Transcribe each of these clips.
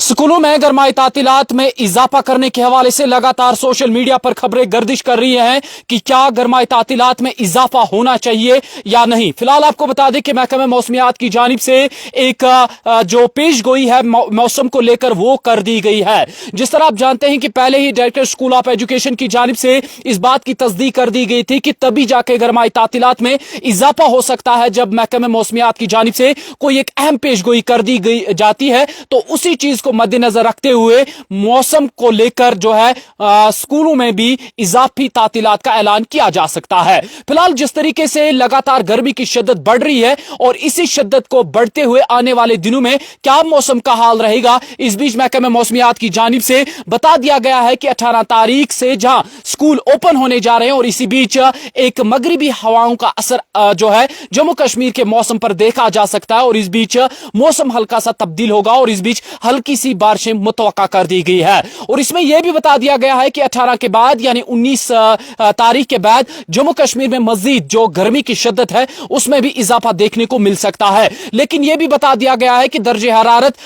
स्कूलों में गरमाई तातीलात में इजाफा करने के हवाले से लगातार सोशल मीडिया पर खबरें गर्दिश कर रही हैं कि क्या गरमाई तातीलात में इजाफा होना चाहिए या नहीं। फिलहाल आपको बता दें कि महकमे मौसमियात की जानिब से एक जो पेश गोई है मौसम को लेकर वो कर दी गई है। जिस तरह आप जानते हैं कि पहले ही डायरेक्टर स्कूल ऑफ एजुकेशन की जानिब से इस बात की तस्दीक कर दी गई थी कि तभी जाके गरमाई तातीलात में इजाफा हो सकता है जब महकमे मौसमियात की जानिब से कोई एक अहम पेश गोई कर दी गई जाती है। तो उसी चीज को मद्देनजर रखते हुए मौसम को लेकर जो है स्कूलों में भी इजाफी तातीलात का ऐलान किया जा सकता है। फिलहाल जिस तरीके से लगातार गर्मी की शिद्दत बढ़ रही है और इसी शिद्दत को बढ़ते हुए आने वाले दिनों में क्या मौसम का हाल रहेगा, इस बीच महकमे मौसमियात की जानिब से बता दिया गया है कि 18 तारीख से जहां स्कूल ओपन होने जा रहे हैं और इसी बीच एक मगरिबी हवाओं का असर जो है जम्मू कश्मीर के मौसम पर देखा जा सकता है और इस बीच मौसम हल्का सा तब्दील होगा और इस बीच हल्की सी बारिशें मुतवक्का कर दी गई है। और इसमें यह भी बता दिया गया है कि 18 के बाद यानी 19 तारीख के बाद जम्मू कश्मीर में मजीद जो गर्मी की शिद्दत है उसमें भी इजाफा देखने को मिल सकता है। लेकिन यह भी बता दिया गया है कि दर्जे हरारत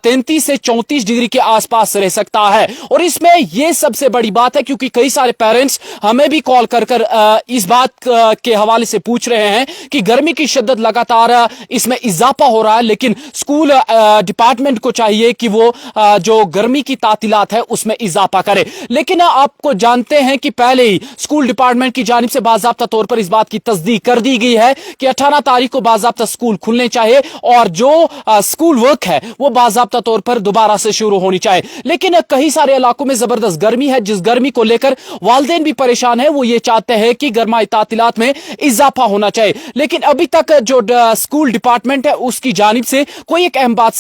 33 से 34 डिग्री के आसपास रह सकता है। और इसमें यह सबसे बड़ी बात है क्योंकि कई सारे पेरेंट्स हमें भी कॉल कर इस बात के हवाले से पूछ रहे हैं कि गर्मी की शिद्दत लगातार इसमें इजाफा हो रहा है, लेकिन स्कूल डिपार्टमेंट को चाहिए कि वो जो गर्मी की तातीलात है उसमें इजाफा करे। लेकिन आपको जानते हैं कि पहले ही स्कूल डिपार्टमेंट की जानिब से बाज़ाब्ता तौर पर इस बात की तस्दीक कर दी गई है कि 18 तारीख को बाज़ाब्ता स्कूल खुलने चाहिए और जो स्कूल वर्क है वो बाज़ाब्ता तौर पर दोबारा से शुरू होनी चाहिए। लेकिन कई सारे इलाकों में जबरदस्त गर्मी है, जिस गर्मी को लेकर वालिदैन भी परेशान है। वो ये चाहते हैं कि गरमाई तातीलात में इजाफा होना चाहिए, लेकिन अभी तक जो स्कूल डिपार्टमेंट है उसकी जानिब से कोई एक अहम बात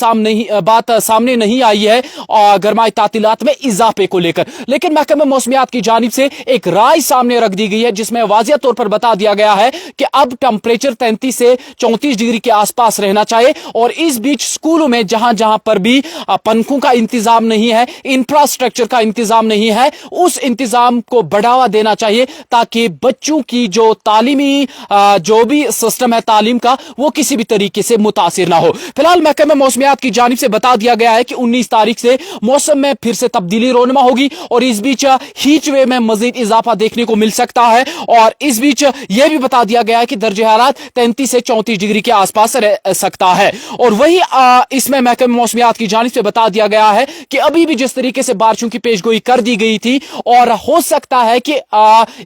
सामने नहीं आई है गरमाई तातीलात में इजाफे को लेकर। लेकिन महकमे मौसमियात की जानिब से एक राय सामने रख दी गई है जिसमें वाज़िया तौर पर बता दिया गया है कि अब टेम्परेचर 33 से 34 डिग्री के आसपास रहना चाहिए और इस बीच स्कूलों में जहां जहां पर भी पंखों का इंतजाम नहीं है, इंफ्रास्ट्रक्चर का इंतजाम नहीं है, उस इंतजाम को बढ़ावा देना चाहिए ताकि बच्चों की जो तालीमी जो भी सिस्टम है तालीम का वो किसी भी तरीके से मुतासिर ना हो। फिलहाल महकमे मौसमियात की जानिब से बता दिया गया है कि 19 तारीख से मौसम में फिर से तब्दीली रोनमा होगी और इस बीच हीट वेव में मजीद इजाफा देखने को मिल सकता है। और इस बीच यह भी बता दिया गया है कि दर्जे हरारत 33 से 34 डिग्री के आसपास रह सकता है। और वही इसमें महकमे मौसमियात की जानिब से बता दिया गया है कि अभी भी जिस तरीके से बारिशों की पेशगोई कर दी गई थी और हो सकता है कि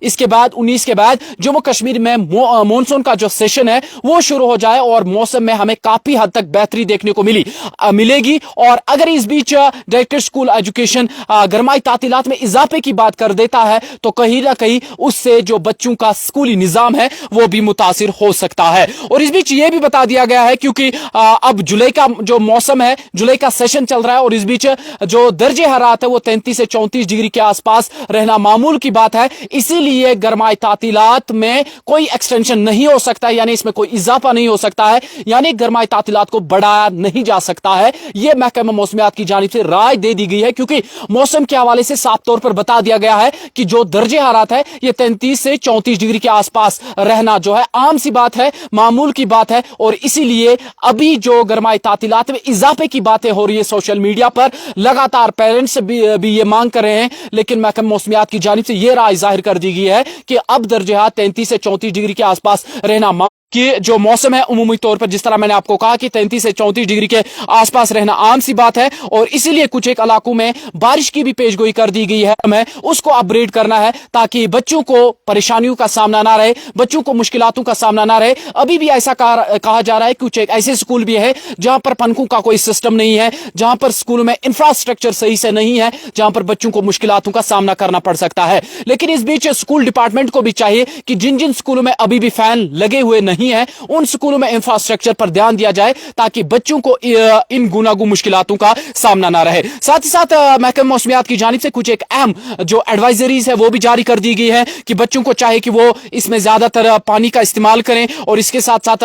इसके बाद 19 के बाद जम्मू कश्मीर में मॉनसून का जो सेशन है वो शुरू हो जाए और मौसम में हमें काफी हद तक बेहतरी देखने को मिलेगी। और अगर इस बीच डायरेक्टर स्कूल एजुकेशन गरमाई तातीलात में इजाफे की बात कर देता है तो कहीं ना कहीं उससे जो बच्चों का स्कूली निजाम है वो भी मुतासिर हो सकता है। और इस बीच ये भी बता दिया गया है क्योंकि अब जुलाई का जो मौसम है, जुलाई का सेशन चल रहा है और इस बीच जो दर्जे हरारत है वो 33 से 34 डिग्री के आसपास रहना मामूल की बात है। इसीलिए गरमाई तातीलात में कोई एक्सटेंशन नहीं हो सकता है, यानी इसमें कोई इजाफा नहीं हो सकता है, यानी गरमाई तातीलात को बढ़ाया नहीं जा सकता है। यह महकमा मौसमियात की जानिब से राय दे दी गई है क्योंकि मौसम के हवाले से साफ तौर पर बता दिया गया है कि जो दर्जे हरारत है ये 33 से 34 डिग्री के आसपास रहना जो है आम सी बात है, मामूल की बात है। और इसीलिए अभी जो गरमाई तातीलात में इजाफे की बातें हो रही है सोशल मीडिया पर, लगातार पेरेंट्स भी ये मांग कर रहे हैं, लेकिन महकमा मौसमियात की जानिब से यह राय जाहिर कर दी गई है कि अब दर्जे हरारत 33 से 34 डिग्री के आसपास रहना कि जो मौसम है उमूमी तौर पर जिस तरह मैंने आपको कहा कि 33 से 34 डिग्री के आसपास रहना आम सी बात है। और इसीलिए कुछ एक इलाकों में बारिश की भी पेशगोई कर दी गई है, हमें उसको अपग्रेड करना है ताकि बच्चों को परेशानियों का सामना ना रहे, बच्चों को मुश्किलातों का सामना ना रहे। अभी भी ऐसा कहा जा रहा है कुछ एक ऐसे स्कूल भी है जहां पर पंखों का कोई सिस्टम नहीं है, जहां पर स्कूलों में इंफ्रास्ट्रक्चर सही से नहीं है, जहां पर बच्चों को मुश्किलातों का सामना करना पड़ सकता है। लेकिन इस बीच स्कूल डिपार्टमेंट को भी चाहिए कि जिन जिन स्कूलों में अभी भी फैन लगे हुए नहीं है उन स्कूलों में इंफ्रास्ट्रक्चर पर ध्यान दिया जाए ताकि बच्चों को इन गुनागू मुश्किलातों का सामना ना रहे। साथ ही साथ महकमा मौसमियात की जानिब से कुछ एक अहम जो एडवाइजरीज है वो भी जारी कर दी गई है कि बच्चों को चाहे कि वो इसमें ज्यादातर पानी का इस्तेमाल करें और इसके साथ साथ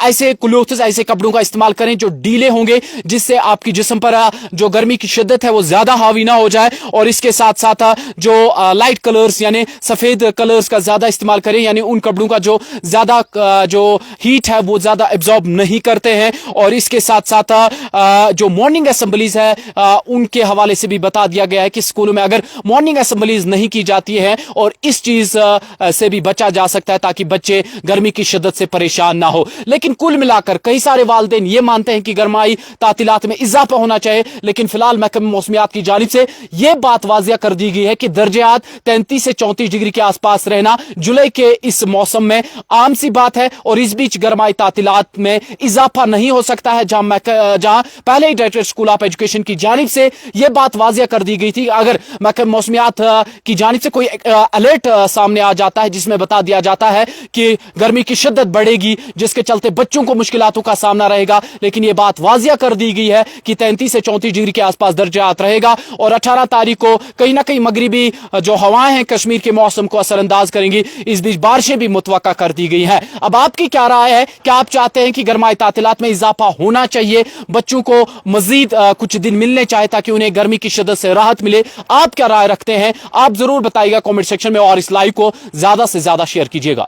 ऐसे क्लोथ्स, ऐसे कपड़ों का इस्तेमाल करें जो ढीले होंगे, जिससे आपकी जिस्म पर जो गर्मी की शिद्दत है वो ज्यादा हावी ना हो जाए। और इसके साथ साथ जो लाइट कलर्स यानी सफेद कलर्स का ज्यादा इस्तेमाल करें, यानी उन कपड़ों का जो ज्यादा जो हीट है वो ज्यादा एब्जॉर्ब नहीं करते हैं। और इसके साथ साथ जो मॉर्निंग असेंबलीज है उनके हवाले से भी बता दिया गया है कि स्कूलों में अगर मॉर्निंग असेंबलीज नहीं की जाती है और इस चीज से भी बचा जा सकता है ताकि बच्चे गर्मी की शिद्दत से परेशान ना हो। लेकिन कुल मिलाकर कई सारे वालिदैन ये मानते हैं कि गर्माई तातीलात में इजाफा होना चाहिए, लेकिन फिलहाल महकमे मौसमियात की जानिब से यह बात वाजिया कर दी गई है कि दर्जात 33 से 34 डिग्री के आसपास रहना जुलाई के इस मौसम में आम सी बात है। और इस बीच गर्माई तातीलात में इजाफा नहीं हो सकता है, जहां पहले ही डायरेक्टर स्कूल ऑफ एजुकेशन की जानिब से यह बात वाजिया कर दी गई थी। अगर महकमे मौसमियात की जानिब से कोई अलर्ट सामने आ जाता है जिसमें बता दिया जाता है कि गर्मी की शिद्दत बढ़ेगी जिसके चलते बच्चों को मुश्किलातों का सामना रहेगा, लेकिन यह बात वाजिया कर दी गई है कि 33 से 34 डिग्री के आसपास दर्जात रहेगा। और 18 तारीख को कहीं ना कहीं मगरिबी जो हवाएं हैं कश्मीर के मौसम को असरअंदाज करेंगी। इस बीच बारिशें भी मुतवक्का कर दी गई हैं। अब आपकी क्या राय है? क्या आप चाहते हैं कि गर्माई तातीलात में इजाफा होना चाहिए, बच्चों को मजीद कुछ दिन मिलने चाहिए ताकि उन्हें गर्मी की शिद्दत से राहत मिले? आप क्या राय रखते हैं? आप जरूर बताइएगा कमेंट सेक्शन में और इस लाइव को ज्यादा से ज्यादा शेयर कीजिएगा।